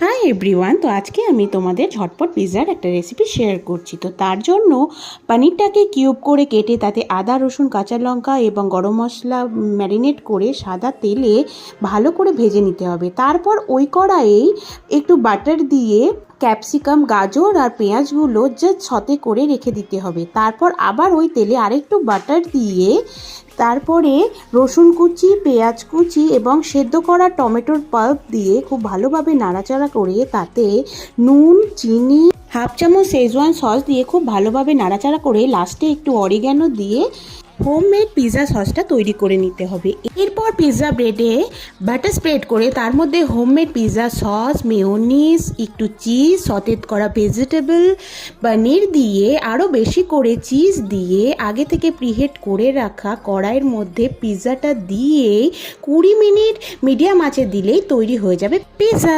Hi everyone, তো আজকে আমি তোমাদের ঝটপট পিৎজার একটা রেসিপি শেয়ার করছি। তো তার জন্য পনিরটাকে কিউব করে কেটে তাতে আদা রসুন কাঁচা লঙ্কা এবং গরম মশলা ম্যারিনেট করে সাদা তেলে ভালো করে ভেজে নিতে হবে। তারপর ওই কড়াইয়ে একটু বাটার দিয়ে ক্যাপসিকাম গাজর আর পেঁয়াজগুলো জাস্ট সতে করে রেখে দিতে হবে। তারপর আবার ওই তেলে আরেকটু বাটার দিয়ে তারপরে রসুন কুচি পেঁয়াজ কুচি এবং সেদ্ধ করা টমেটোর পাল্প দিয়ে খুব ভালোভাবে নাড়াচাড়া করে তাতে নুন চিনি হাফ চামচ শেজওয়ান সস দিয়ে খুব ভালোভাবে নাড়াচাড়া করে লাস্টে একটু অরিগ্যানো দিয়ে হোমমেড পিৎজা সসটা তৈরি করে নিতে হবে। এরপর পিৎজা ব্রেডে বাটার স্প্রেড করে তার মধ্যে হোমমেড পিৎজা সস মেয়োনিজ একটু চিজ সটেড করা ভেজিটেবল পনির দিয়ে আরও বেশি করে চিজ দিয়ে আগে থেকে প্রিহিট করে রাখা কড়াইয়ের মধ্যে পিৎজাটা দিয়ে 20 মিনিট মিডিয়াম আঁচে দিলেই তৈরি হয়ে যাবে পিৎজা।